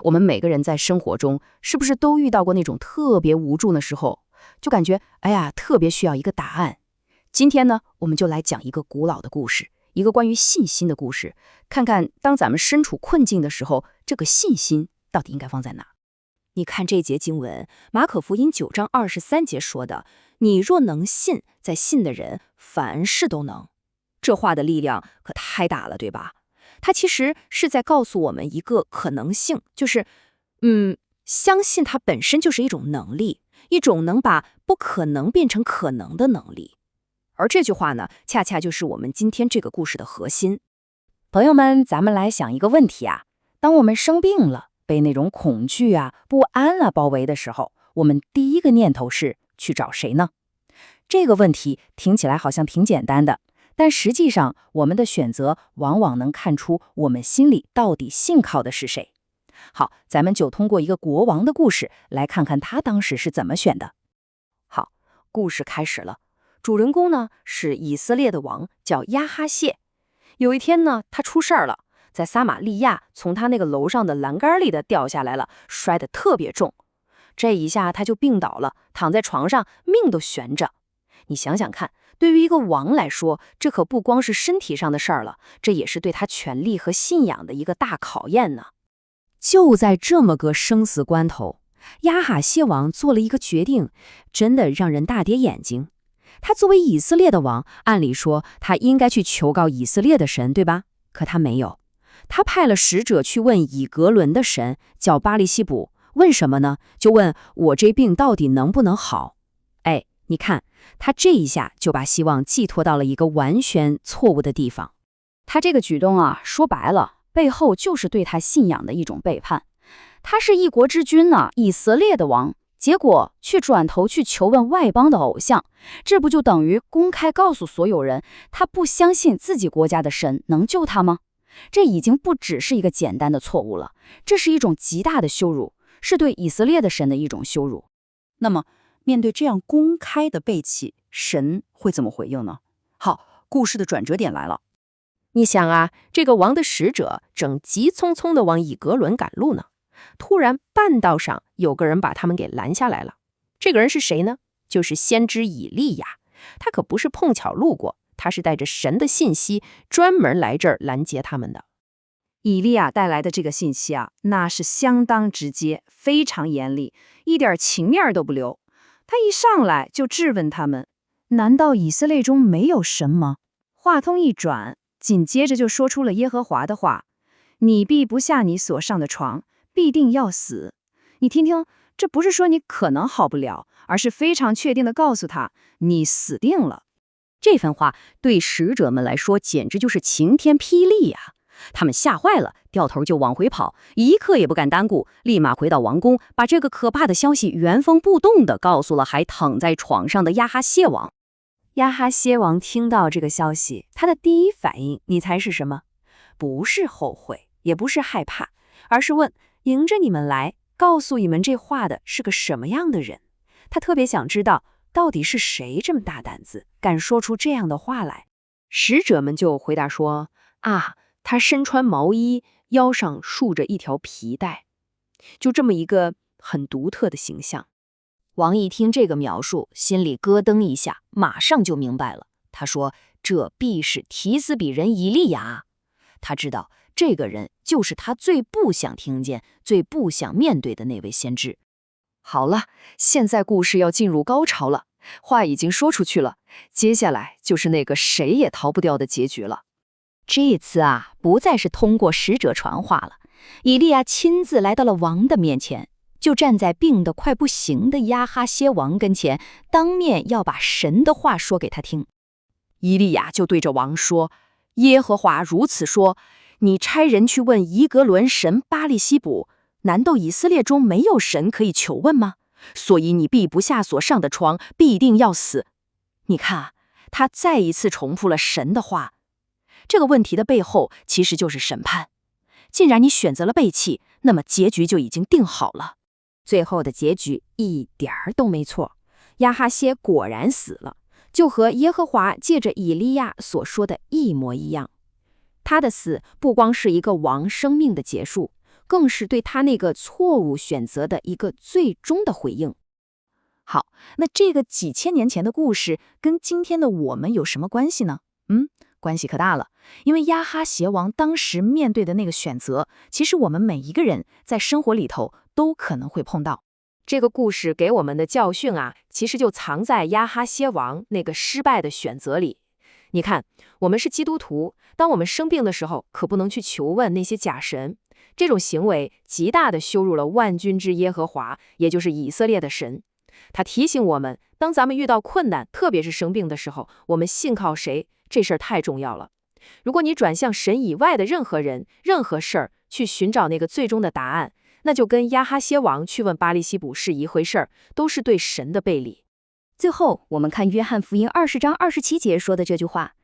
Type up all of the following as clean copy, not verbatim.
我们每个人在生活中是不是都遇到过那种特别无助的时候，就感觉特别需要一个答案。今天呢，我们就来讲一个古老的故事，一个关于信心的故事，看看当咱们身处困境的时候，这个信心到底应该放在哪？你看这节经文，马可福音9章23节说的，你若能信，在信的人凡事都能。这话的力量可太大了，对吧？它其实是在告诉我们一个可能性，就是相信它本身就是一种能力，一种能把不可能变成可能的能力。而这句话呢，恰恰就是我们今天这个故事的核心。朋友们，咱们来想一个问题啊，当我们生病了，被那种恐惧不安包围的时候，我们第一个念头是去找谁呢？这个问题听起来好像挺简单的，但实际上我们的选择往往能看出我们心里到底信靠的是谁。好，咱们就通过一个国王的故事来看看他当时是怎么选的。好，故事开始了。主人公呢是以色列的王，叫亚哈谢。有一天呢，他出事儿了，在撒玛利亚从他那个楼上的栏杆里掉下来了，摔得特别重。这一下他就病倒了，躺在床上，命都悬着。你想想看，对于一个王来说，这可不光是身体上的事儿了，这也是对他权力和信仰的一个大考验呢。就在这么个生死关头，亚哈谢王做了一个决定，真的让人大跌眼镜。他作为以色列的王，按理说他应该去求告以色列的神，对吧？可他没有，他派了使者去问以格伦的神，叫巴利西卜。问什么呢？就问我这病到底能不能好？你看，他这一下就把希望寄托到了一个完全错误的地方。他这个举动说白了，背后就是对他信仰的一种背叛。他是一国之君以色列的王，结果却转头去求问外邦的偶像，这不就等于公开告诉所有人，他不相信自己国家的神能救他吗？这已经不只是一个简单的错误了，这是一种极大的羞辱，是对以色列的神的一种羞辱。那么，面对这样公开的背弃，神会怎么回应呢？好，故事的转折点来了。你想这个王的使者正急匆匆地往以格伦赶路呢，突然半道上有个人把他们给拦下来了。这个人是谁呢？就是先知以利亚。他可不是碰巧路过，他是带着神的信息专门来这儿拦截他们的。以利亚带来的这个信息那是相当直接，非常严厉，一点情面都不留。他一上来就质问他们，难道以色列中没有神吗？话锋一转，紧接着就说出了耶和华的话，你必不下你所上的床，必定要死。你听听，这不是说你可能好不了，而是非常确定地告诉他，你死定了。这番话对使者们来说简直就是晴天霹雳呀！他们吓坏了，掉头就往回跑，一刻也不敢耽误，立马回到王宫，把这个可怕的消息原封不动地告诉了还躺在床上的亚哈谢王。亚哈谢王听到这个消息，他的第一反应，你猜是什么？不是后悔，也不是害怕，而是问，迎着你们来，告诉你们这话的是个什么样的人？他特别想知道，到底是谁这么大胆子，敢说出这样的话来？使者们就回答说，他身穿毛衣，腰上束着一条皮带，就这么一个很独特的形象。王一听这个描述，心里咯噔一下，马上就明白了。他说，这必是提斯比人以利亚。他知道这个人就是他最不想听见、最不想面对的那位先知。好了，现在故事要进入高潮了，话已经说出去了，接下来就是那个谁也逃不掉的结局了。这次不再是通过使者传话了，以利亚亲自来到了王的面前，就站在病得快不行的亚哈谢王跟前，当面要把神的话说给他听。以利亚就对着王说，耶和华如此说，你差人去问以格伦神巴利西卜，难道以色列中没有神可以求问吗？所以你必不下所上的床，必定要死。你看他再一次重复了神的话。这个问题的背后其实就是审判。既然你选择了背弃，那么结局就已经定好了。最后的结局一点儿都没错，亚哈谢果然死了，就和耶和华借着以利亚所说的一模一样。他的死不光是一个王生命的结束，更是对他那个错误选择的一个最终的回应。好，那这个几千年前的故事跟今天的我们有什么关系呢？关系可大了。因为亚哈谢王当时面对的那个选择，其实我们每一个人在生活里头都可能会碰到。这个故事给我们的教训啊，其实就藏在亚哈谢王那个失败的选择里。你看，我们是基督徒，当我们生病的时候，可不能去求问那些假神。这种行为极大地羞辱了万军之耶和华，也就是以色列的神。他提醒我们，当咱们遇到困难，特别是生病的时候，我们信靠谁，这事儿太重要了。如果你转向神以外的任何人、任何事儿去寻找那个最终的答案，那就跟亚哈谢王去问巴利西卜是一回事儿，都是对神的背离。最后，我们看约翰福音20章27节说的这句话：“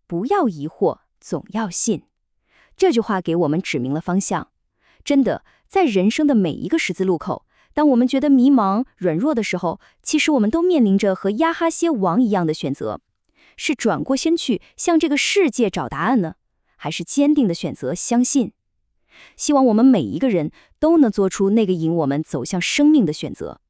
不要疑惑，总要信。”这句话给我们指明了方向。真的，在人生的每一个十字路口，当我们觉得迷茫、软弱的时候，其实我们都面临着和亚哈谢王一样的选择：是转过身去向这个世界找答案呢，还是坚定的选择相信？希望我们每一个人都能做出那个引我们走向生命的选择。